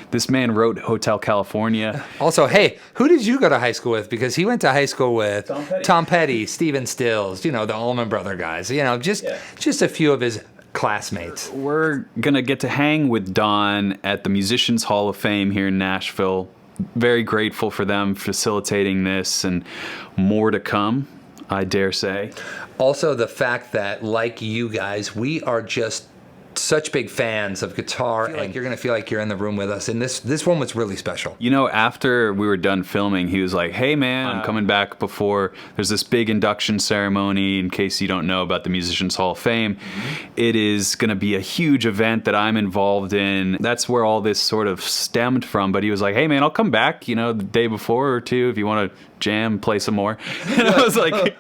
This man wrote Hotel California. Also, hey, who did you go to high school with? Because he went to high school with Tom Petty, Stephen Stills, the Allman Brother guys. Just a few of his classmates. We're going to get to hang with Don at the Musicians Hall of Fame here in Nashville. Very grateful for them facilitating this, and more to come, I dare say. Also, the fact that, like you guys, we are just such big fans of guitar, and you're going to feel like you're in the room with us. And this one was really special. After we were done filming, he was like, hey, man, I'm coming back before there's this big induction ceremony. In case you don't know about the Musicians Hall of Fame, it is going to be a huge event that I'm involved in. That's where all this sort of stemmed from. But he was like, hey, man, I'll come back, the day before or two if you want to jam, play some more. And I was like,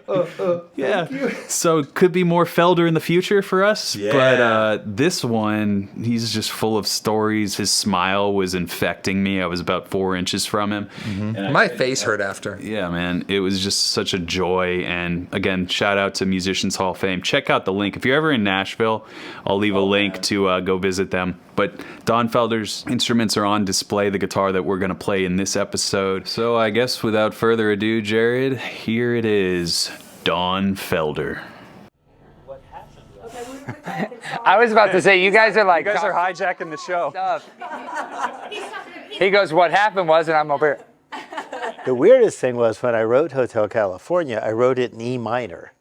yeah. So could be more Felder in the future for us. Yeah. But this one, he's just full of stories. His smile was infecting me. I was about 4 inches from him. And my face hurt after. Yeah, man. It was just such a joy. And again, shout out to Musicians Hall of Fame. Check out the link. If you're ever in Nashville, I'll leave a link to go visit them. But Don Felder's instruments are on display, the guitar that we're going to play in this episode. So I guess without further ado, Jared, here it is, Don Felder. I was about to say, you guys are like... You guys are hijacking the show. He goes, what happened was, and I'm over here. The weirdest thing was when I wrote Hotel California, I wrote it in E minor.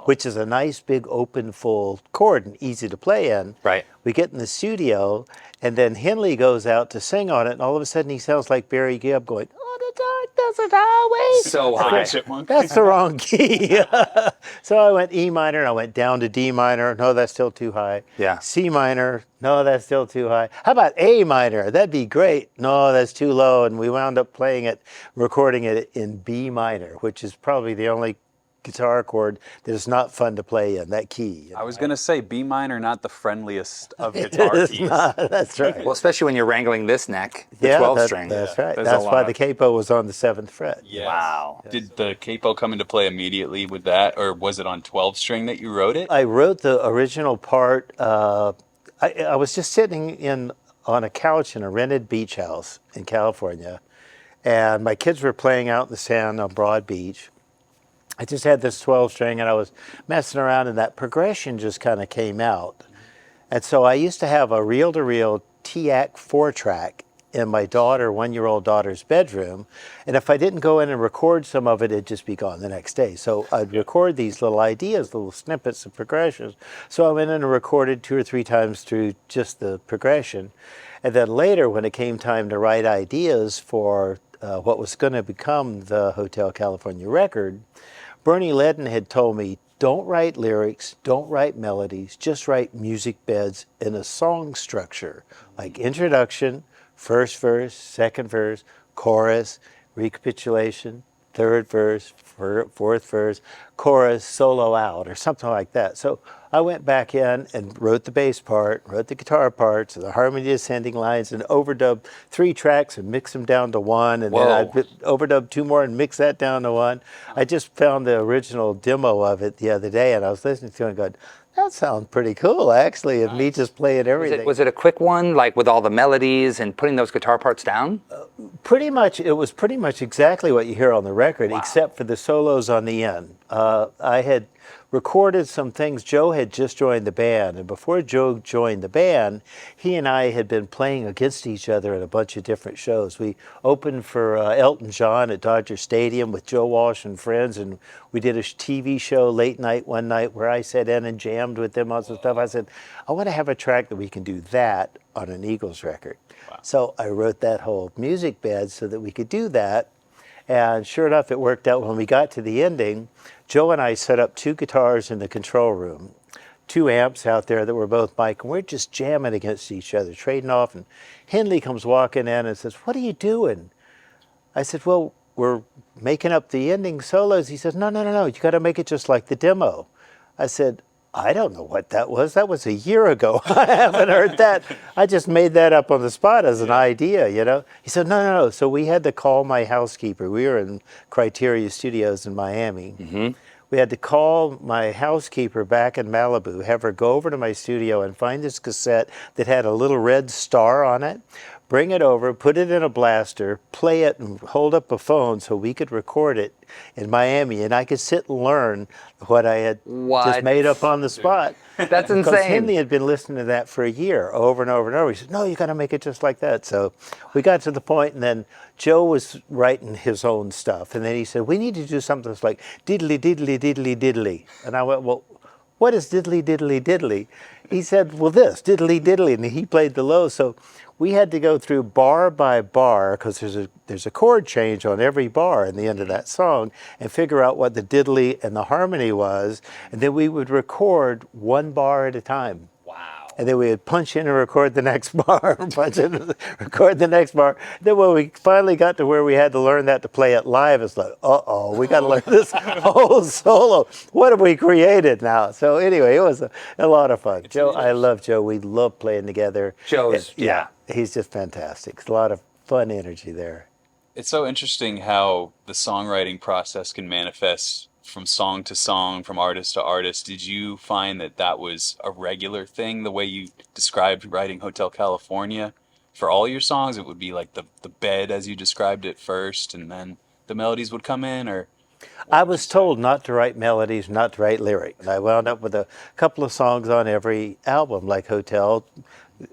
Which is a nice big open full chord and easy to play in. Right. We get in the studio, and then Henley goes out to sing on it, and all of a sudden he sounds like Barry Gibb going, "On a dark desert highway." So high. That's the wrong key. So I went E minor, and I went down to D minor. No, that's still too high. Yeah. C minor. No, that's still too high. How about A minor? That'd be great. No, that's too low. And we wound up recording it in B minor, which is probably the only guitar chord that is not fun to play in, that key. I was going to say B minor, not the friendly-est of guitar keys. That's right. Well, especially when you're wrangling this neck, the 12-string. That's right. That's why the capo was on the 7th fret. Yes. Wow. Did the capo come into play immediately with that, or was it on 12-string that you wrote it? I wrote the original part. I was just sitting on a couch in a rented beach house in California, and my kids were playing out in the sand on Broad Beach. I just had this 12-string, and I was messing around, and that progression just kind of came out. And so I used to have a reel-to-reel TAC 4-track in my 1-year-old daughter's bedroom, and if I didn't go in and record some of it, it'd just be gone the next day. So I'd record these little ideas, little snippets of progressions. So I went in and recorded 2 or 3 times through just the progression. And then later, when it came time to write ideas for what was going to become the Hotel California record, Bernie Ledden had told me, don't write lyrics, don't write melodies, just write music beds in a song structure, like introduction, first verse, second verse, chorus, recapitulation, third verse, fourth verse, chorus, solo out, or something like that. So I went back in and wrote the bass part, wrote the guitar parts, the harmony ascending lines, and overdubbed 3 tracks and mixed them down to 1, and then I overdubbed 2 more and mixed that down to 1. I just found the original demo of it the other day, and I was listening to it and going, that sounds pretty cool, actually, of me just playing everything. Was it a quick one, like with all the melodies and putting those guitar parts down? Pretty much, it was pretty much exactly what you hear on the record, except for the solos on the end. I had recorded some things. Joe had just joined the band, and before Joe joined the band, he and I had been playing against each other at a bunch of different shows. We opened for Elton John at Dodger Stadium with Joe Walsh and friends, and we did a TV show late night one night where I sat in and jammed with them on some stuff. I said, I want to have a track that we can do that on an Eagles record. Wow. So I wrote that whole music bed so that we could do that. And sure enough, it worked out. When we got to the ending, Joe and I set up 2 guitars in the control room, 2 amps out there that were both mic, and we're just jamming against each other, trading off. And Henley comes walking in and says, what are you doing? I said, well, we're making up the ending solos. He says, no, you got to make it just like the demo. I said, I don't know what that was. That was a year ago. I haven't heard that. I just made that up on the spot as an idea, you know. He said, no. So we had to call my housekeeper. We were in Criteria Studios in Miami. Mm-hmm. We had to call my housekeeper back in Malibu, have her go over to my studio and find this cassette that had a little red star on it, bring it over, put it in a blaster, play it, and hold up a phone so we could record it in Miami, and I could sit and learn what I had just made up on the spot. That's Because insane. Henley had been listening to that for a year, over and over and over. He said, no, you got to make it just like that. So we got to the point, and then Joe was writing his own stuff. And then he said, we need to do something that's like diddly, diddly, diddly, diddly. And I went, well, what is diddly, diddly, diddly? He said, well, this, diddly, diddly. And he played the low. So we had to go through bar by bar, because there's a chord change on every bar in the end of that song, and figure out what the diddly and the harmony was. And then we would record one bar at a time. And then we would punch in and record the next bar, punch in and record the next bar. Then when we finally got to where we had to learn that to play it live, it's like, uh-oh, we got to learn this whole solo. What have we created now? So anyway, it was a lot of fun. Joe, I love Joe. We love playing together. Joe's, yeah, he's just fantastic. It's a lot of fun energy there. It's so interesting how the songwriting process can manifest from song to song, from artist to artist. Did you find that that was a regular thing, the way you described writing Hotel California? For all your songs, it would be like the bed as you described it first, and then the melodies would come in, or? I was told not to write melodies, not to write lyrics. I wound up with a couple of songs on every album, like Hotel.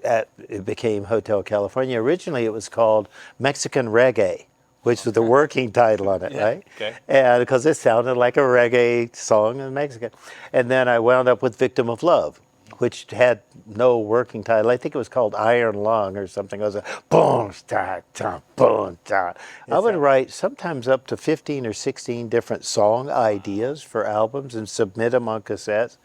It became Hotel California. Originally, it was called Mexican Reggae, which was the working title on it, right? Okay. And because it sounded like a reggae song in Mexican. And then I wound up with Victim of Love, which had no working title. I think it was called Iron Lung or something. It was a boom, ta, ta, boom, ta. I would write sometimes up to 15 or 16 different song ideas for albums and submit them on cassettes.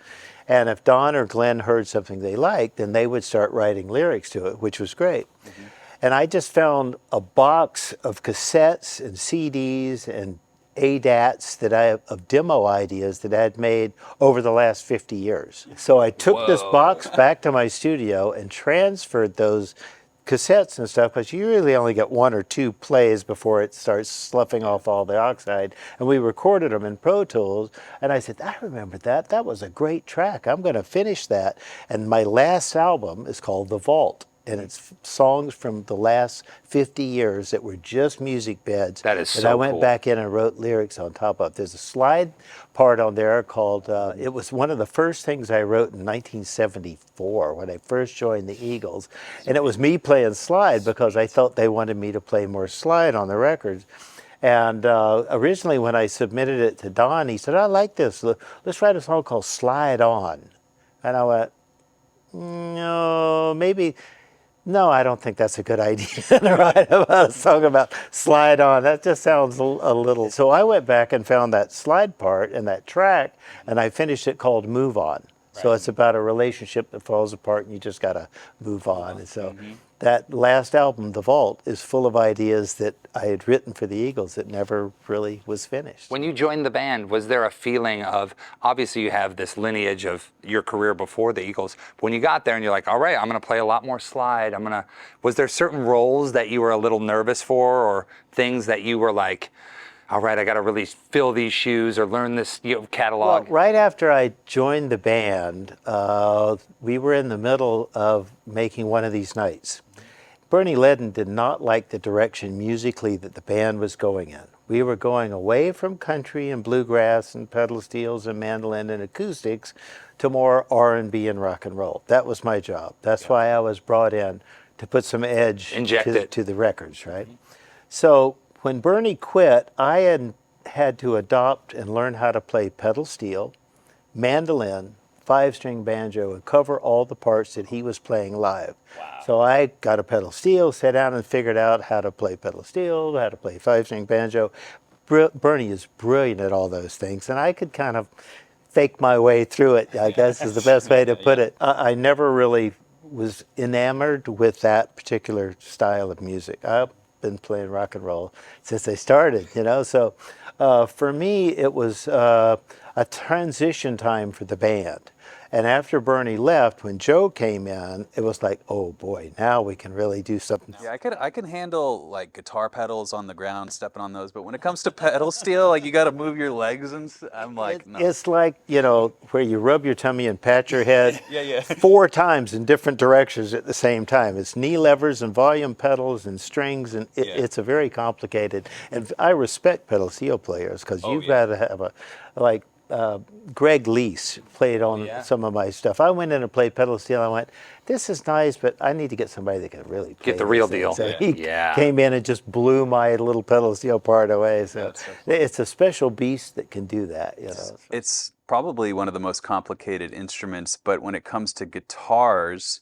And if Don or Glenn heard something they liked, then they would start writing lyrics to it, which was great. Mm-hmm. And I just found a box of cassettes and CDs and ADATs of demo ideas that I had made over the last 50 years. So I took this box back to my studio and transferred those cassettes and stuff, because you really only get one or two plays before it starts sloughing off all the oxide. And we recorded them in Pro Tools. And I said, I remember that. That was a great track. I'm going to finish that. And my last album is called The Vault. And it's songs from the last 50 years that were just music beds. That is so And I went cool. back in and wrote lyrics on top of it. There's a slide part on there called, it was one of the first things I wrote in 1974 when I first joined the Eagles. And it was me playing slide because I thought they wanted me to play more slide on the records. And originally when I submitted it to Don, he said, I like this. Let's write a song called Slide On. And I went, no, maybe... No, I don't think that's a good idea to write about a song about slide on. That just sounds a little... So I went back and found that slide part and that track, and I finished it called Move On. Right. So it's about a relationship that falls apart and you just got to move on. And so that last album, The Vault, is full of ideas that I had written for the Eagles that never really was finished. When you joined the band, was there a feeling of, obviously you have this lineage of your career before the Eagles, but when you got there and you're like, all right, I'm going to play a lot more slide, was there certain roles that you were a little nervous for, or things that you were like, all right, I got to really fill these shoes or learn this catalog? Well, right after I joined the band, we were in the middle of making One of These Nights. Bernie Ledden did not like the direction musically that the band was going in. We were going away from country and bluegrass and pedal steels and mandolin and acoustics to more R&B and rock and roll. That was my job. That's why I was brought in, to put some edge to the records, right? So when Bernie quit, I had to adopt and learn how to play pedal steel, mandolin, 5-string banjo, and cover all the parts that he was playing live. Wow. So I got a pedal steel, sat down and figured out how to play pedal steel, how to play 5-string banjo. Bernie is brilliant at all those things, and I could kind of fake my way through it, I guess is the best way to put it. I never really was enamored with that particular style of music. I've been playing rock and roll since I started, so for me it was a transition time for the band. And after Bernie left, when Joe came in, it was like, oh boy, now we can really do something. Yeah, I can handle like guitar pedals on the ground, stepping on those, but when it comes to pedal steel, like you got to move your legs and I'm like, no. It's like, you know, where you rub your tummy and pat your head Yeah. 4 times in different directions at the same time. It's knee levers and volume pedals and strings, and it's a very complicated. And I respect pedal steel players because you've got to have like Greg Lease played on some of my stuff. I went in and played pedal steel. I went, this is nice, but I need to get somebody that can really play Get the real thing. deal. So he came in and just blew my little pedal steel part away. So it's a special beast that can do that. You know. It's probably one of the most complicated instruments, but when it comes to guitars,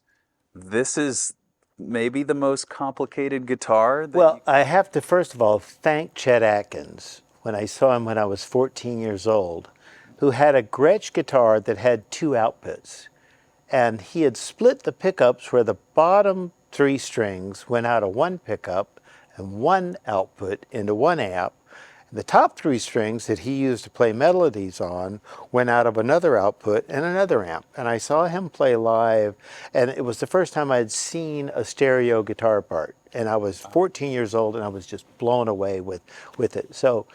this is maybe the most complicated guitar. Well, I have to first of all thank Chet Atkins when I saw him when I was 14 years old, who had a Gretsch guitar that had 2 outputs. And he had split the pickups where the bottom 3 strings went out of one pickup and one output into one amp. And the top 3 strings that he used to play melodies on went out of another output and another amp. And I saw him play live, and it was the first time I'd seen a stereo guitar part. And I was 14 years old, and I was just blown away with it. So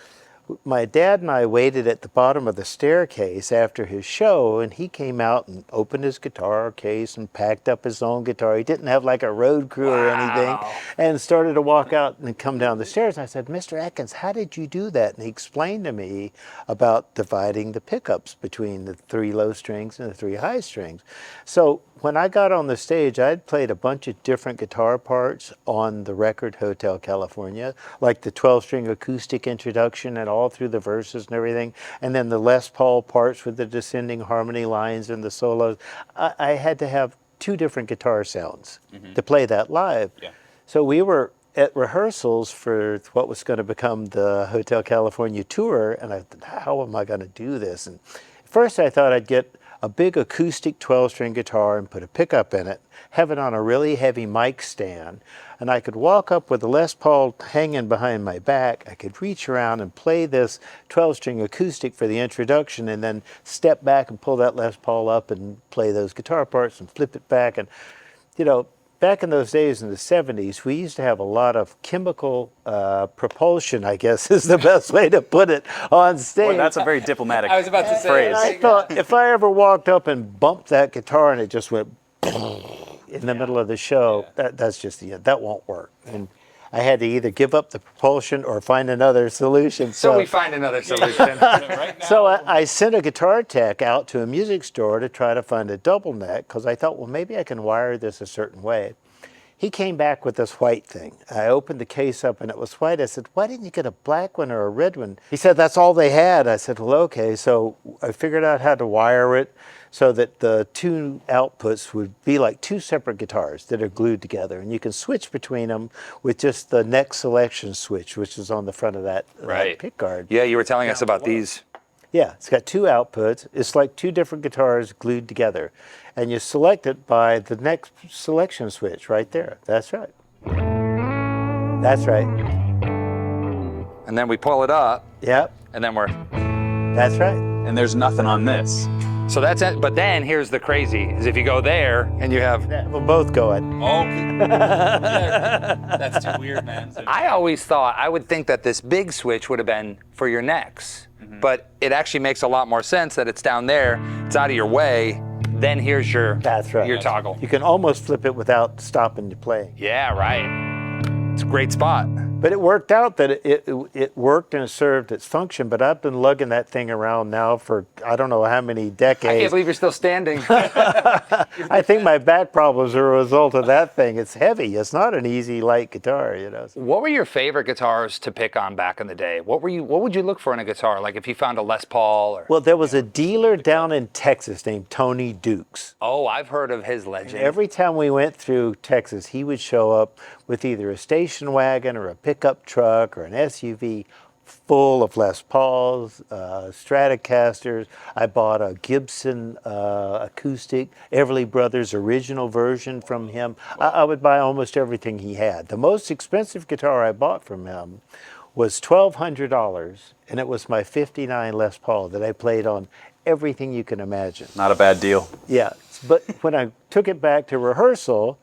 my dad and I waited at the bottom of the staircase after his show, and he came out and opened his guitar case and packed up his own guitar. He didn't have like a road crew or anything, and started to walk out and come down the stairs. And I said, Mr. Atkins, how did you do that? And he explained to me about dividing the pickups between the 3 low strings and the 3 high strings. So when I got on the stage, I'd played a bunch of different guitar parts on the record Hotel California, like the 12-string acoustic introduction and all through the verses and everything, and then the Les Paul parts with the descending harmony lines and the solos. I had to have 2 different guitar sounds to play that live. Yeah. So we were at rehearsals for what was going to become the Hotel California tour, and I thought, how am I going to do this? And first I thought I'd get a big acoustic 12-string guitar and put a pickup in it, have it on a really heavy mic stand, and I could walk up with the Les Paul hanging behind my back. I could reach around and play this 12-string acoustic for the introduction, and then step back and pull that Les Paul up and play those guitar parts and flip it back. And, you know, back in those days in the 70s, we used to have a lot of chemical propulsion, I guess is the best way to put it, on stage. Well, that's a very diplomatic I was about to say, phrase. I thought if I ever walked up and bumped that guitar and it just went in the middle of the show, that's just that won't work. And I had to either give up the propulsion or find another solution. So we find another solution. So I sent a guitar tech out to a music store to try to find a double neck, because I thought, well, maybe I can wire this a certain way. He came back with this white thing. I opened the case up and it was white. I said, why didn't you get a black one or a red one? He said, that's all they had. I said, well, okay. So I figured out how to wire it so that the 2 outputs would be like 2 separate guitars that are glued together. And you can switch between them with just the neck selection switch, which is on the front of that pick guard. Yeah, you were telling us about these. Yeah, it's got 2 outputs. It's like 2 different guitars glued together. And you select it by the neck selection switch right there. That's right. That's right. And then we pull it up. Yep. And then we're... That's right. And there's nothing on this. So that's it. But then here's the crazy, is if you go there and you have... Yeah, we'll both go it. Oh, that's too weird, man. I always thought, I would think that this big switch would have been for your necks. But it actually makes a lot more sense that it's down there, it's out of your way, then here's your, your toggle. You can almost flip it without stopping to play. Yeah, right. It's a great spot. But it worked out that it worked and it served its function, but I've been lugging that thing around now for I don't know how many decades. I can't believe you're still standing. I think my back problems are a result of that thing. It's heavy. It's not an easy, light guitar, you know. What were your favorite guitars to pick on back in the day? What would you look for in a guitar? Like if you found a Les Paul or... Well, there was a dealer down in Texas named Tony Dukes. Oh, I've heard of his legend. And every time we went through Texas, he would show up with either a station wagon or a pickup truck or an SUV full of Les Pauls, Stratocasters. I bought a Gibson acoustic, Everly Brothers original version from him. I would buy almost everything he had. The most expensive guitar I bought from him was $1,200, and it was my '59 Les Paul that I played on everything you can imagine. Not a bad deal. Yeah, but when I took it back to rehearsal,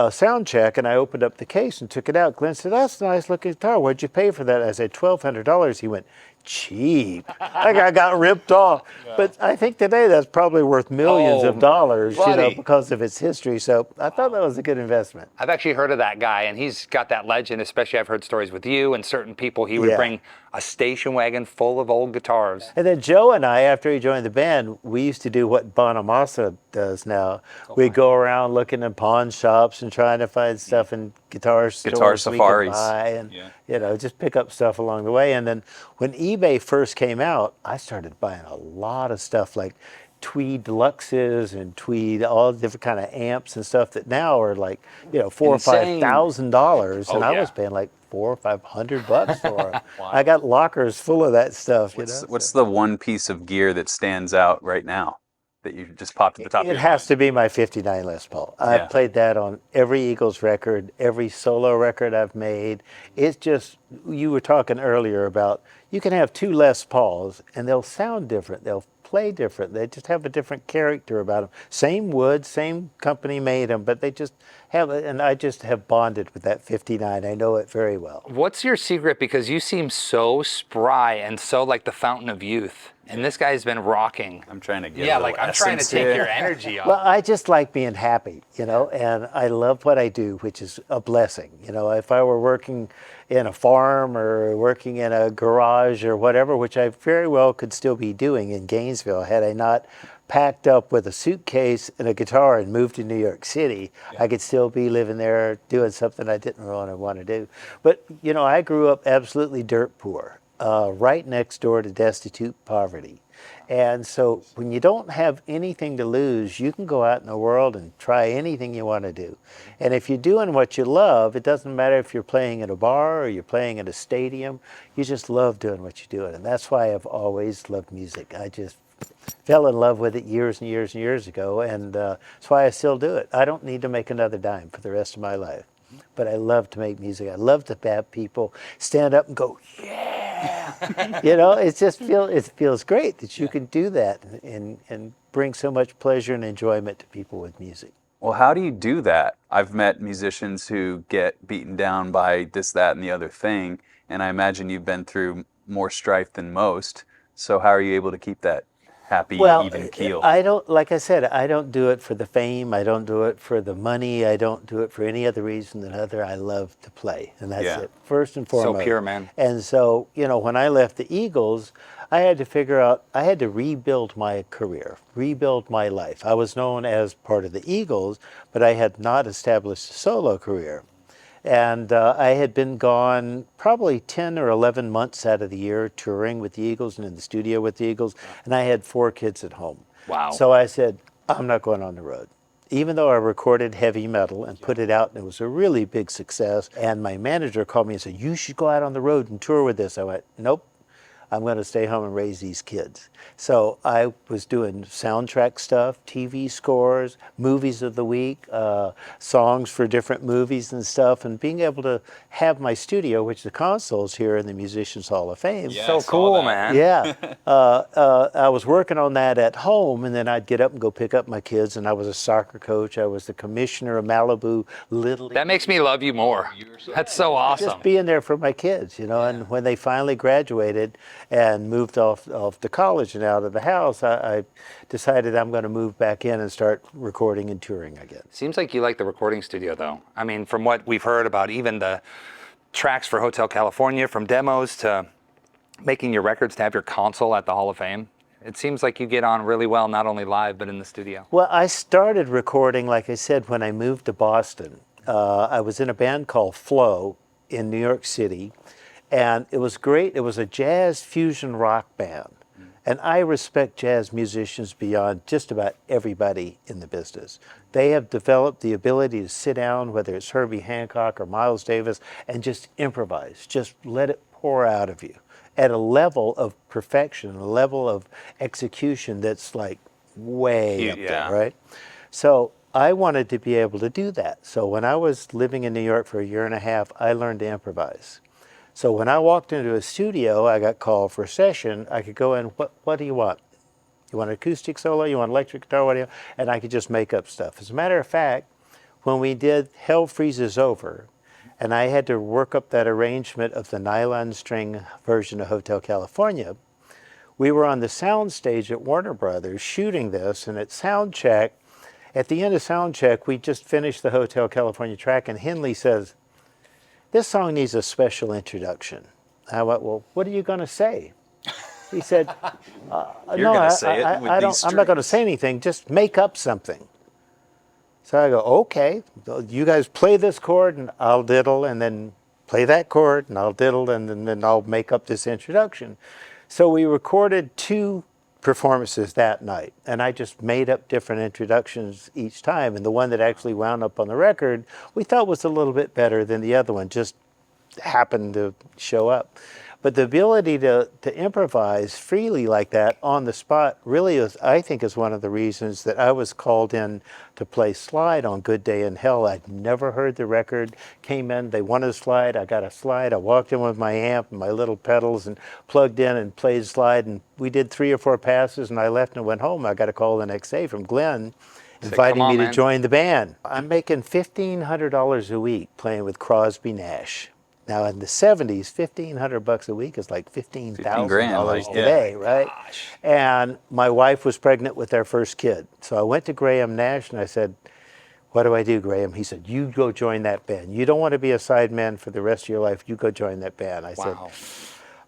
sound check, and I opened up the case and took it out, Glenn said, "That's a nice looking guitar. What'd you pay for that?" I said, $1,200. He went, "Cheap." Like I got ripped off. But I think today that's probably worth millions of dollars, buddy. because of its history. So I thought that was a good investment. I've actually heard of that guy, and he's got that legend, especially I've heard stories with you and certain people. He would Yeah. bring a station wagon full of old guitars. And then Joe and I, after he joined the band, we used to do what Bonamassa does now. We'd go around looking in pawn shops and trying to find stuff in guitar stores Guitar we could safaris. buy and just pick up stuff along the way. And then when eBay first came out, I started buying a lot of stuff like Tweed Deluxes and Tweed, all different kind of amps and stuff that now are like, $4,000 or Insane. $5,000, and Oh, I yeah. was paying like $400 or $500 for them. I got lockers full of that stuff. What's the one piece of gear that stands out right now that you just popped at the top of It your has to be my '59 Les Paul. Yeah. I've played that on every Eagles record, every solo record I've made. It's just, you were talking earlier about, you can have two Les Pauls and they'll sound different. They'll play different. They just have a different character about them. Same wood, same company made them, but they just have it. And I just have bonded with that '59. I know it very well. What's your secret? Because you seem so spry and so like the fountain of youth. And this guy's been rocking. I'm trying to get Yeah, a like little I'm trying to essence take here. your energy off. Well, I just like being happy, and I love what I do, which is a blessing. If I were working in a farm or working in a garage or whatever, which I very well could still be doing in Gainesville had I not packed up with a suitcase and a guitar and moved to New York City, I could still be living there doing something I didn't really want to do. But, I grew up absolutely dirt poor. Right next door to destitute poverty. And so when you don't have anything to lose, you can go out in the world and try anything you want to do. And if you're doing what you love, it doesn't matter if you're playing at a bar or you're playing at a stadium, you just love doing what you're doing. And that's why I've always loved music. I just fell in love with it years and years and years ago, and that's why I still do it. I don't need to make another dime for the rest of my life. But I love to make music. I love to have people stand up and go, yeah. It feels great that you can do that and bring so much pleasure and enjoyment to people with music. Well, how do you do that? I've met musicians who get beaten down by this, that, and the other thing, and I imagine you've been through more strife than most. So how are you able to keep that happy, even keel? I don't, like I said, I don't do it for the fame. I don't do it for the money. I don't do it for any other reason than I love to play. And that's it, first and foremost. So pure, man. And so, when I left the Eagles, I had to figure out, I had to rebuild my career, rebuild my life. I was known as part of the Eagles, but I had not established a solo career. And I had been gone probably 10 or 11 months out of the year touring with the Eagles and in the studio with the Eagles. And I had 4 kids at home. Wow. So I said, I'm not going on the road. Even though I recorded heavy metal and put it out and it was a really big success. And my manager called me and said, you should go out on the road and tour with this. I went, nope. I'm going to stay home and raise these kids. So I was doing soundtrack stuff, TV scores, movies of the week, songs for different movies and stuff, and being able to have my studio, which the console's here in the Musicians Hall of Fame. Yeah, I So saw cool, that. man. Yeah. I was working on that at home, and then I'd get up and go pick up my kids, and I was a soccer coach. I was the commissioner of Malibu Little League. That makes me love you more. That's so awesome. Just being there for my kids, and when they finally graduated and moved off to college and out of the house, I decided I'm going to move back in and start recording and touring again. Seems like you like the recording studio, though. I mean, from what we've heard about even the tracks for Hotel California, from demos to making your records to have your console at the Hall of Fame, it seems like you get on really well, not only live, but in the studio. Well, I started recording, like I said, when I moved to Boston. I was in a band called Flow in New York City, and it was great. It was a jazz fusion rock band. And I respect jazz musicians beyond just about everybody in the business. They have developed the ability to sit down, whether it's Herbie Hancock or Miles Davis, and just improvise. Just let it pour out of you at a level of perfection, a level of execution that's like way up there, right? So I wanted to be able to do that. So when I was living in New York for a year and a half, I learned to improvise. So when I walked into a studio, I got called for a session, I could go in, what do you want? You want an acoustic solo? You want electric guitar? Whatever. And I could just make up stuff. As a matter of fact, when we did Hell Freezes Over, and I had to work up that arrangement of the nylon string version of Hotel California, we were on the sound stage at Warner Brothers shooting this, and at sound check, at the end of sound check, we just finished the Hotel California track, and Henley says, "This song needs a special introduction." I went, "Well, what are you going to say?" He said, You're "No, gonna say it with these I'm not going to strings." say anything. Just make up something." So I go, "Okay, you guys play this chord, and I'll diddle, and then play that chord, and I'll diddle, and then I'll make up this introduction." So we recorded 2 performances that night, and I just made up different introductions each time, and the one that actually wound up on the record we thought was a little bit better than the other one, just happened to show up. But the ability to improvise freely like that on the spot really is, I think, is one of the reasons that I was called in to play slide on Good Day in Hell. I'd never heard the record. Came in, they wanted a slide, I got a slide. I walked in with my amp and my little pedals and plugged in and played slide, and we did 3 or 4 passes, and I left and went home. I got a call the next day from Glenn inviting "Come on, me to man." join the band. I'm making $1,500 a week playing with Crosby Nash. Now in the 70s, $1,500 a week is like $15,000 like, today, right? And my wife was pregnant with our first kid. So I went to Graham Nash and I said, "What do I do, Graham?" He said, "You go join that band. You don't want to be a sideman for the rest of your life. You go join that band." I said, Wow.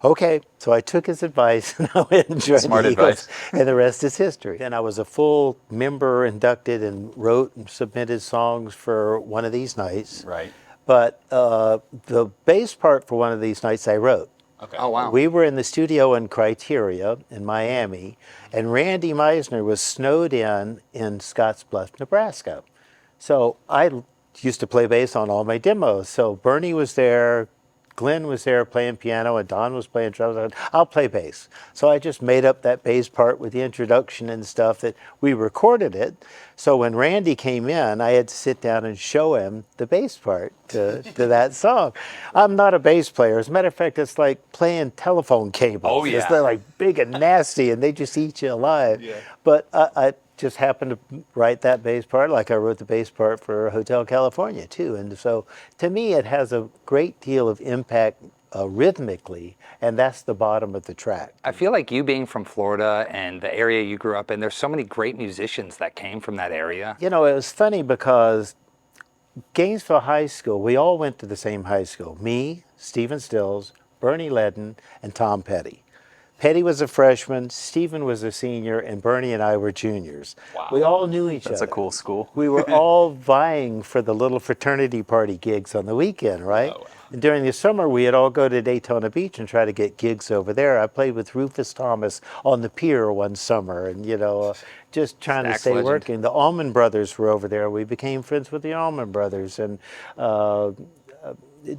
"Okay." So I took his advice and I went and joined Smart the Eagles, advice. and the rest is history. Then I was a full member, inducted, and wrote and submitted songs for One of These Nights. Right. But the bass part for One of These Nights I wrote. Okay. Oh, wow. We were in the studio in Criteria in Miami, and Randy Meisner was snowed in Scottsbluff, Nebraska. So I used to play bass on all my demos. So Bernie was there, Glenn was there playing piano, and Don was playing drums. I said, "I'll play bass." So I just made up that bass part with the introduction and stuff that we recorded it. So when Randy came in, I had to sit down and show him the bass part to that song. I'm not a bass player. As a matter of fact, it's like playing telephone cables. Oh, yeah. They're like big and nasty, and they just eat you alive. Yeah. But I just happened to write that bass part, like I wrote the bass part for Hotel California too. And so to me, it has a great deal of impact rhythmically, and that's the bottom of the track. I feel like you being from Florida and the area you grew up in, there's so many great musicians that came from that area. You know, it was funny because Gainesville High School, we all went to the same high school. Me, Stephen Stills, Bernie Ledden, and Tom Petty. Petty was a freshman, Stephen was a senior, and Bernie and I were juniors. Wow. We all knew each other. That's a cool school. We were all vying for the little fraternity party gigs on the weekend, right? Oh, wow. And during the summer, we'd all go to Daytona Beach and try to get gigs over there. I played with Rufus Thomas on the pier one summer, and just trying to stay working. The Allman Brothers were over there. We became friends with the Allman Brothers, and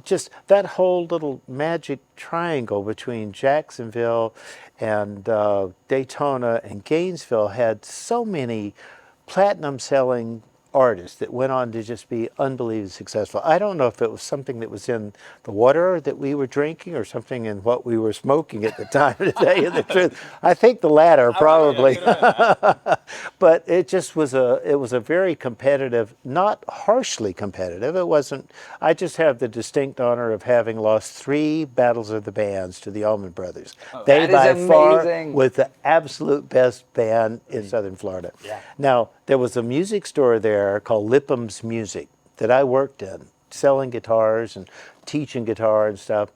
just that whole little magic triangle between Jacksonville and Daytona and Gainesville had so many platinum-selling artists that went on to just be unbelievably successful. I don't know if it was something that was in the water that we were drinking or something in what we were smoking at the time, to tell you the truth. I think the latter, probably. But it just was a very competitive, not harshly competitive. It wasn't. I just have the distinct honor of having lost 3 battles of the bands to the Allman Brothers. They by far was the absolute best band in Southern Florida. Yeah. Now, there was a music store there called Lipham's Music that I worked in, selling guitars and teaching guitar and stuff.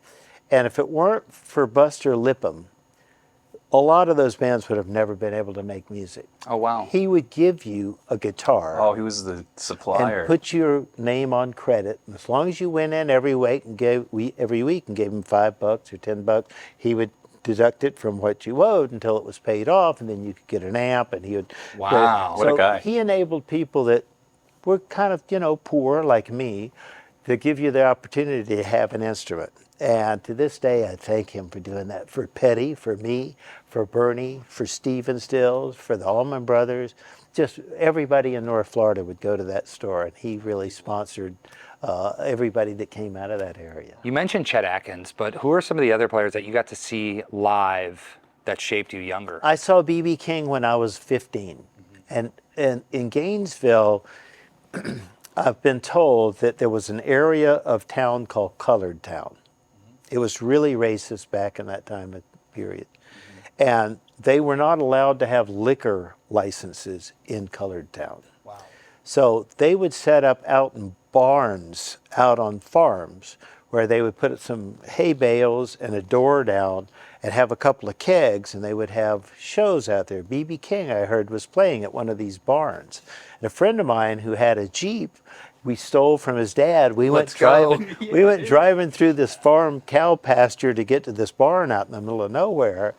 And if it weren't for Buster Lipham, a lot of those bands would have never been able to make music. Oh, wow. He would give you a guitar. Oh, he was the supplier. And put your name on credit. And as long as you went in every week and gave him $5 or $10, he would deduct it from what you owed until it was paid off, and then you could get an amp, and he would. Wow, what a guy. He enabled people that were kind of, poor like me, to give you the opportunity to have an instrument. And to this day, I thank him for doing that. For Petty, for me, for Bernie, for Stephen Stills, for the Allman Brothers. Just everybody in North Florida would go to that store, and he really sponsored everybody that came out of that area. You mentioned Chet Atkins, but who are some of the other players that you got to see live that shaped you younger? I saw B.B. King when I was 15. And in Gainesville, I've been told that there was an area of town called Colored Town. It was really racist back in that time and period. And they were not allowed to have liquor licenses in Colored Town. Wow. So they would set up out in barns, out on farms, where they would put some hay bales and a door down and have a couple of kegs, and they would have shows out there. B.B. King, I heard, was playing at one of these barns. And a friend of mine who had a Jeep, we stole from his dad. We went driving through this farm cow pasture to get to this barn out in the middle of nowhere.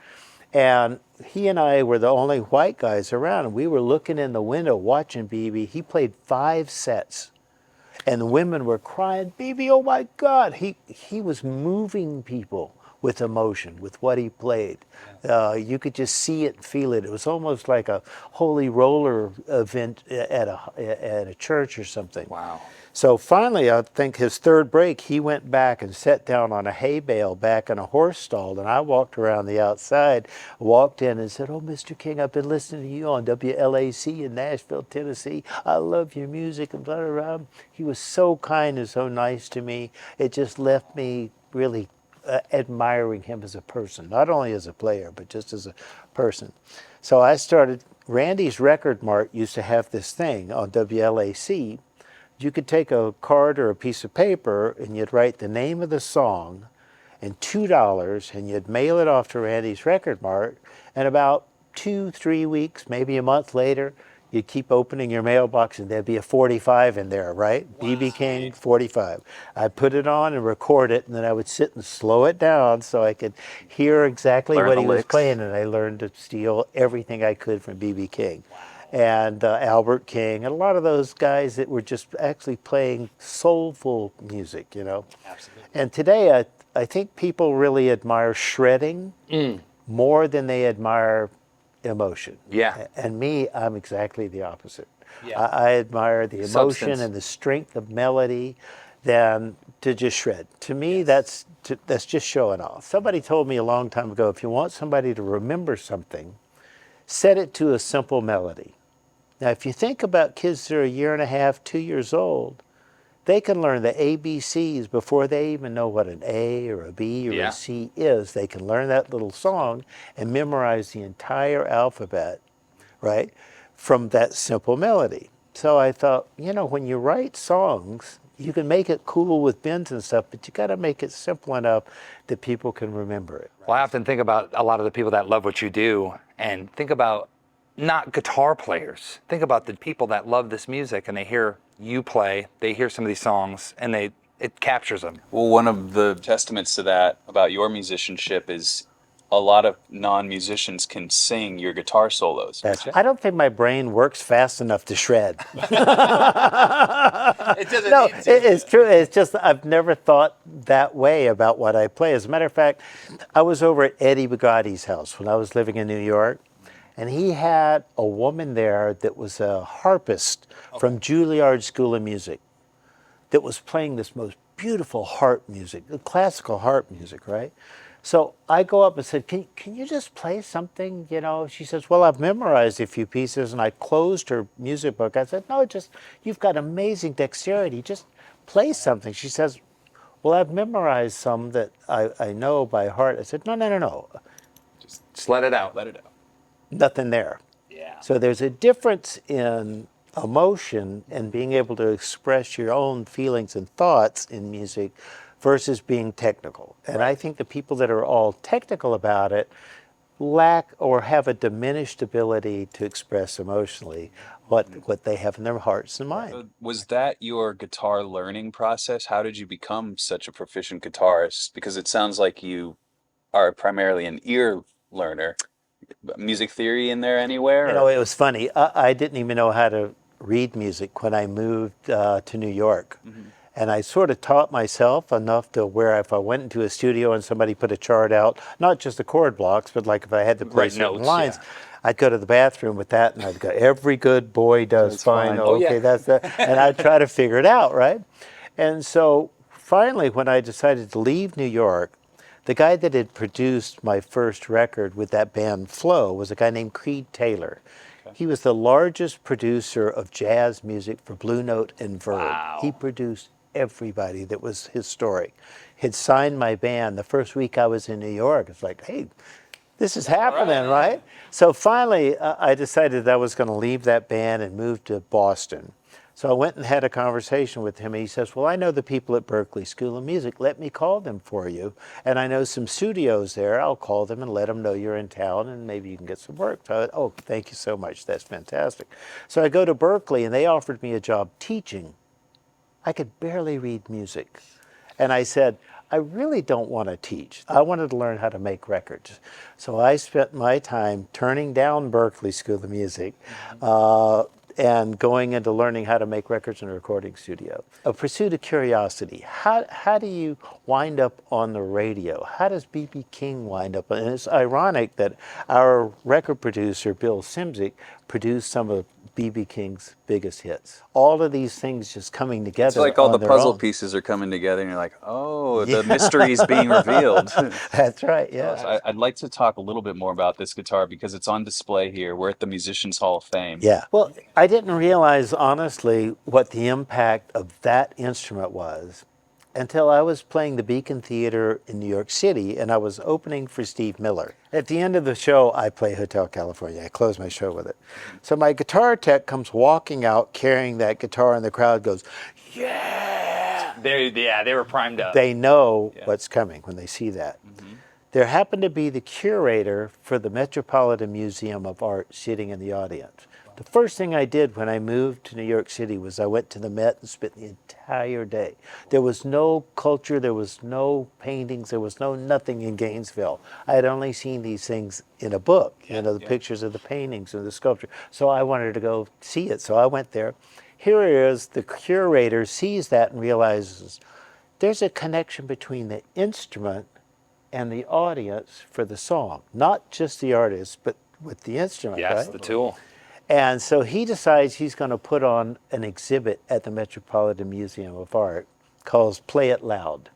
And he and I were the only white guys around, and we were looking in the window watching B.B. He played 5 sets. And the women were crying, "B.B., oh my God." He was moving people with emotion, with what he played. You could just see it and feel it. It was almost like a holy roller event at a church or something. Wow. So finally, I think his third break, he went back and sat down on a hay bale back in a horse stall, and I walked around the outside, walked in and said, "Oh, Mr. King, I've been listening to you on WLAC in Nashville, Tennessee. I love your music," and blah, blah, blah. He was so kind and so nice to me. It just left me really admiring him as a person, not only as a player, but just as a person. So I started, Randy's Record Mart used to have this thing on WLAC. You could take a card or a piece of paper and you'd write the name of the song and $2, and you'd mail it off to Randy's Record Mart, and about 2-3 weeks, maybe a month later, you'd keep opening your mailbox and there'd be a 45 in there, right? Wow. B.B. King 45. I'd put it on and record it, and then I would sit and slow it down so I could hear exactly what he was playing, and I learned to steal everything I could from B.B. King. And Albert King, and a lot of those guys that were just actually playing soulful music, you know. Absolutely. And today, I think people really admire shredding more than they admire emotion. Yeah. And me, I'm exactly the opposite. Yeah. I admire the emotion Substance. and the strength of melody than to just shred. To me, that's just showing off. Somebody told me a long time ago, if you want somebody to remember something, set it to a simple melody. Now, if you think about kids that are 1.5 years, 2 years old, they can learn the ABCs before they even know what an A or a B or a C is. They can learn that little song and memorize the entire alphabet, right, from that simple melody. So I thought, you know, when you write songs, you can make it cool with bends and stuff, but you got to make it simple enough that people can remember it. Well, I often think about a lot of the people that love what you do, and think about not guitar players. Think about the people that love this music and they hear you play, they hear some of these songs, and it captures them. Well, one of the testaments to that about your musicianship is a lot of non-musicians can sing your guitar solos. I don't think my brain works fast enough to shred. It doesn't No, need to. it's true. It's just I've never thought that way about what I play. As a matter of fact, I was over at Eddie Bugatti's house when I was living in New York, and he had a woman there that was a harpist from Juilliard School of Music that was playing this most beautiful harp music, classical harp music, right? So I go up and said, can you just play something, you know? She says, well, I've memorized a few pieces, and I closed her music book. I said, no, you've got amazing dexterity. Just play something. She says, well, I've memorized some that I know by heart. I said, no. Just let it out. Let it out. Nothing there. Yeah. So there's a difference in emotion and being able to express your own feelings and thoughts in music versus being technical. And I think the people that are all technical about it lack or have a diminished ability to express emotionally what they have in their hearts and minds. Was that your guitar learning process? How did you become such a proficient guitarist? Because it sounds like you are primarily an ear learner. Music theory in there anywhere? You know, it was funny. I didn't even know how to read music when I moved to New York. Mm-hmm. And I sort of taught myself enough to where if I went into a studio and somebody put a chart out, not just the chord blocks, but like if I had to play certain lines, I'd go to the bathroom with that and I'd go, every good boy does fine. Oh, okay, that's that. And I'd try to figure it out, right? And so finally, when I decided to leave New York, The guy that had produced my first record with that band Flo was a guy named Creed Taylor. He was the largest producer of jazz music for Blue Note and Verve. Wow. He produced everybody that was historic. Had signed my band the first week I was in New York. It's like, hey, this is happening, right? So finally, I decided that I was going to leave that band and move to Boston. So I went and had a conversation with him, and he says, well, I know the people at Berklee School of Music. Let me call them for you. And I know some studios there. I'll call them and let them know you're in town, and maybe you can get some work. So I went, oh, thank you so much. That's fantastic. So I go to Berklee, and they offered me a job teaching. I could barely read music. And I said, I really don't want to teach. I wanted to learn how to make records. So I spent my time turning down Berklee School of Music, and going into learning how to make records in a recording studio. A pursuit of curiosity. How do you wind up on the radio? How does B.B. King wind up? And it's ironic that our record producer, Bill Simzik, produced some of B.B. King's biggest hits. All of these things just coming together. It's like all on the their puzzle own. pieces are coming together, and you're like, oh, the mystery is being revealed. That's right, yeah. So I'd like to talk a little bit more about this guitar because it's on display here. We're at the Musicians Hall of Fame. Yeah. Well, I didn't realize, honestly, what the impact of that instrument was until I was playing the Beacon Theater in New York City, and I was opening for Steve Miller. At the end of the show, I play Hotel California. I close my show with it. So my guitar tech comes walking out carrying that guitar, and the crowd goes, yeah! They were primed up. They know what's coming when they see that. Mm-hmm. There happened to be the curator for the Metropolitan Museum of Art sitting in the audience. The first thing I did when I moved to New York City was I went to the Met and spent the entire day. There was no culture, there was no paintings, there was no nothing in Gainesville. I had only seen these things in a book, the pictures of the paintings and the sculpture. So I wanted to go see it, so I went there. Here it is, the curator sees that and realizes there's a connection between the instrument and the audience for the song. Not just the artist, but with the instrument, Yes, right? the tool. And so he decides he's going to put on an exhibit at the Metropolitan Museum of Art called Play It Loud.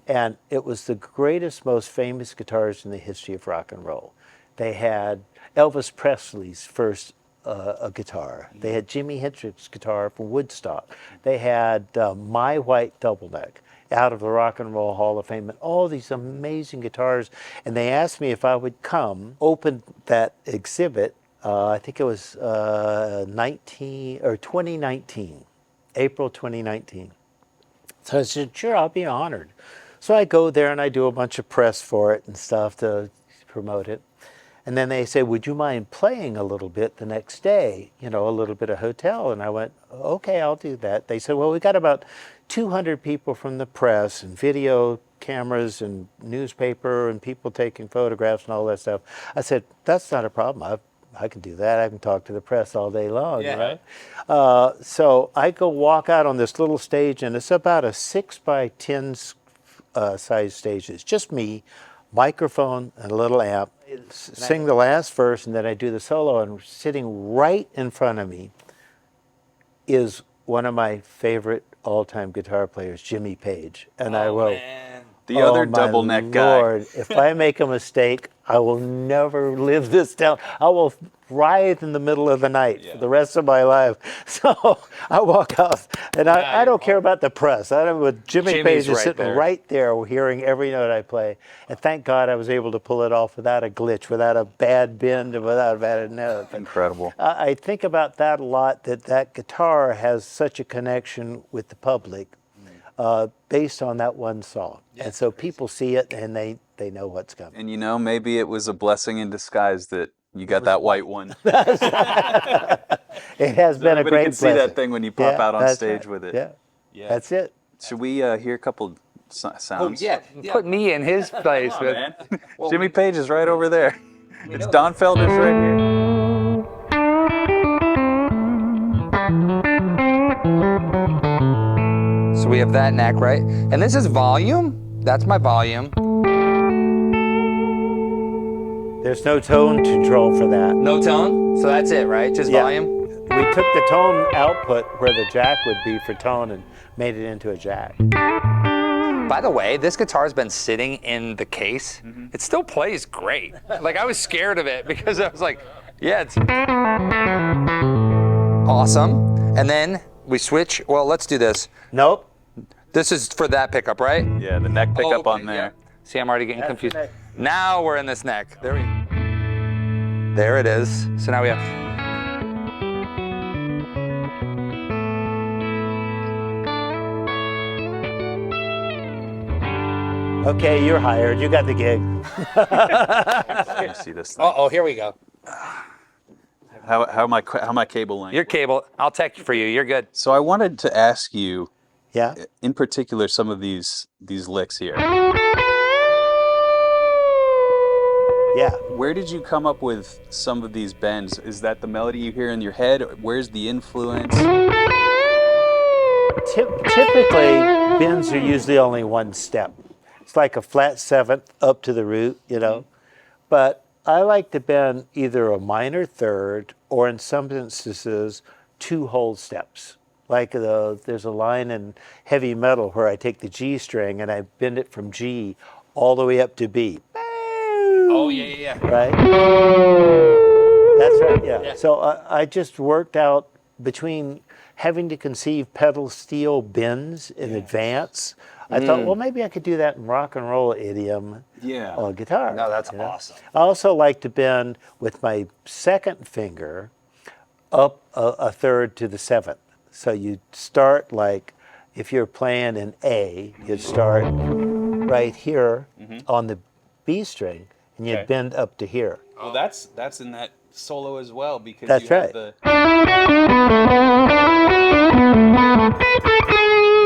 And it was the greatest, most famous guitars in the history of rock and roll. They had Elvis Presley's first guitar. They had Jimi Hendrix's guitar from Woodstock. They had My White Double Neck out of the Rock and Roll Hall of Fame, and all these amazing guitars. And they asked me if I would come open that exhibit. I think it was 2019, April 2019. So I said, sure, I'll be honored. So I go there and I do a bunch of press for it and stuff to promote it. And then they say, would you mind playing a little bit the next day, a little bit of hotel? And I went, okay, I'll do that. They said, well, we got about 200 people from the press and video cameras and newspaper and people taking photographs and all that stuff. I said, that's not a problem. I can do that. I can talk to the press all day long, right? So I go walk out on this little stage, and it's about a 6x10 size stage. It's just me, microphone, and a little amp. Sing the last verse, and then I do the solo, and sitting right in front of me is one of my favorite all-time guitar players, Jimmy Page. And I wrote, The other my double neck guy. Lord, if I make a mistake, I will never live this down. I will writhe in the middle of the night for the rest of my life. So I walk out, and I don't care about the press. I don't. But Jimmy Page is sitting right there, hearing every note I play. And thank God I was able to pull it off without a glitch, without a bad bend, and without a bad note. Incredible. I think about that a lot. That guitar has such a connection with the public. Based on that one song. And so people see it and they know what's coming. And maybe it was a blessing in disguise that you got that white one. It has been a Everybody great can see blessing. that thing when you pop out on that's stage right. with it. Yeah, that's it. Should we hear a couple sounds? Put me in his place. Come on, man. Jimmy Page is right over there. It's Don Felder's right here. So we have that neck, right? And this is volume. That's my volume. There's no tone control for that. No tone. So that's it, right? Just volume. We took the tone output where the jack would be for tone and made it into a jack. By the way, this guitar's been sitting in the case. It still plays great. Like, I was scared of it because I was like, yeah, it's awesome. And then we switch. Well, let's do this. Nope. This is for that pickup, right? Yeah, the neck pickup okay, on there. yeah. See, I'm already getting That's confused. the neck. Now we're in this neck. There it is. So now we have. Okay, you're hired. You got the gig. Can you see this thing? Oh, here we go. How my cable length? Your cable. I'll tech for you. You're good. So I wanted to ask you, Yeah. in particular, some of these licks here. Yeah. Where did you come up with some of these bends? Is that the melody you hear in your head? Where's the influence? Typically, bends are usually only one step. It's like a flat seventh up to the root, you know. But I like to bend either a minor third or, in some instances, 2 whole steps. Like there's a line in heavy metal where I take the G string and I bend it from G all the way up to B. Oh, yeah. Right? That's right, yeah. So I just worked out between having to conceive pedal steel bends in advance. I thought, well, maybe I could do that in rock and roll idiom on guitar. No, that's you know? awesome. I also like to bend with my second finger up a third to the seventh. So you start like, if you're playing in A, you'd start right here on the B string, and you'd bend up to here. Well, that's in that solo as well because That's you have right. the.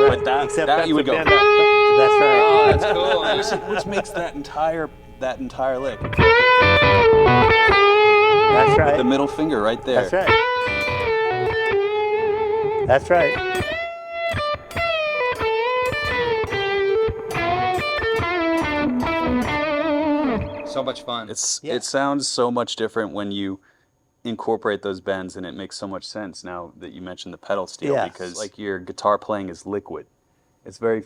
Right. But that Except that that's you would a go. bend up. That's right. Oh, that's cool. Which makes that entire lick. That's right. The middle finger right there. That's right. That's right. So much fun. It sounds so much different when you incorporate those bends, and it makes so much sense now that you mentioned the pedal steel Yes. because like your guitar playing is liquid. It's very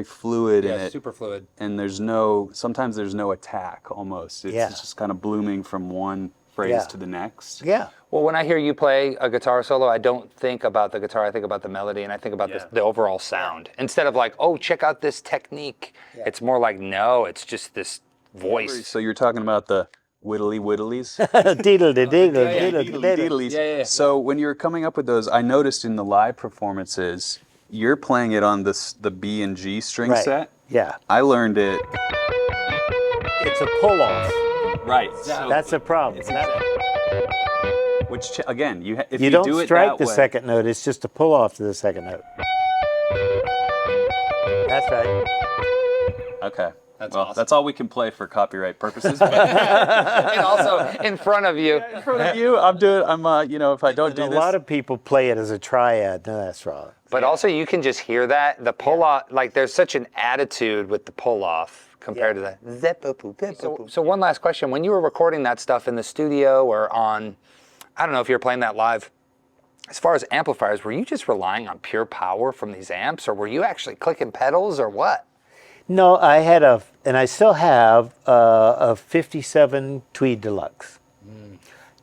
fluid and it super fluid. and sometimes there's no attack almost. It's just kind of blooming from one phrase to the next. Yeah. Well, when I hear you play a guitar solo, I don't think about the guitar. I think about the melody, and I think about the overall sound. Instead of like, oh, check out this technique. It's more like, no, it's just this voice. So you're talking about the whittlies? Deedly. Yeah. So when you're coming up with those, I noticed in the live performances, you're playing it on the B and G string Right. set. Yeah. I learned it. It's a pull off. Right. That's a problem. Which again, if You you don't do it strike that the way, second note, it's just a pull off to the second note. That's right. Okay. That's well, awesome. that's all we can play for copyright purposes. But And also in front of you. in front of you, if I don't do A this, lot of people play it as a triad. No, that's wrong. But also you can just hear that. The pull off, like there's such an attitude with the pull off compared to the So one last question. When you were recording that stuff in the studio or on, I don't know if you were playing that live, as far as amplifiers, were you just relying on pure power from these amps or were you actually clicking pedals or what? No, I had and I still have a 57 Tweed Deluxe.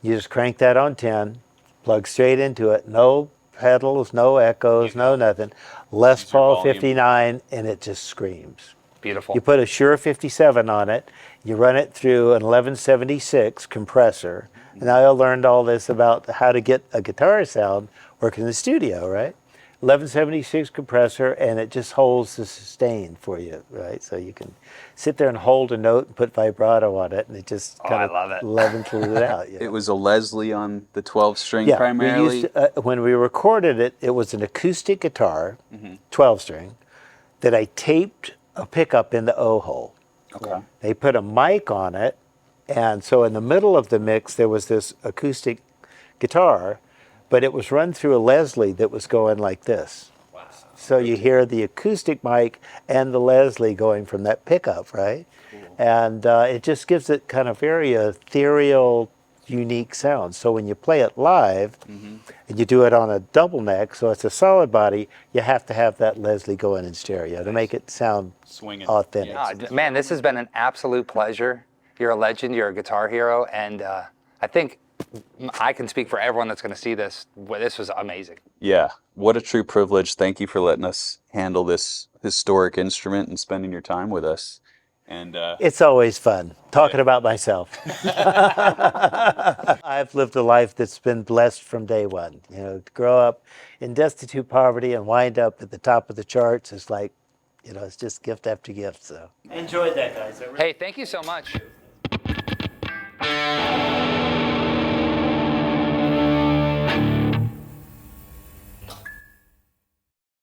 You just crank that on 10, plug straight into it, no pedals, no echoes, no nothing. Les Paul volume. 59, and it just screams. Beautiful. You put a Shure 57 on it, you run it through an 1176 compressor, and I learned all this about how to get a guitar sound working in the studio, right? 1176 compressor, and it just holds the sustain for you, right? So you can sit there and hold a note and put vibrato on it, and it just kind I of love it. levels it out. You know? it was a Leslie on the 12 string Yeah, primarily. we used to, when we recorded it, it was an acoustic guitar, 12 string, that I taped a pickup in the O hole. Okay. They put a mic on it, and so in the middle of the mix there was this acoustic guitar, but it was run through a Leslie that was going like this. Wow. So you hear the acoustic mic and the Leslie going from that pickup, right? Cool. And it just gives it kind of very ethereal unique sound. So when you play it live, and you do it on a double neck, so it's a solid body, you have to have that Leslie going in stereo to make it sound Swinging. authentic. Man, this has been an absolute pleasure. You're a legend. You're a guitar hero, and I think I can speak for everyone that's going to see this. This was amazing. Yeah, what a true privilege. Thank you for letting us handle this historic instrument and spending your time with us. And It's always fun talking about myself. I've lived a life that's been blessed from day one. You know, to grow up in destitute poverty and wind up at the top of the charts is like, you know, it's just gift after gift. So I enjoyed that, guys. Hey, thank you so much.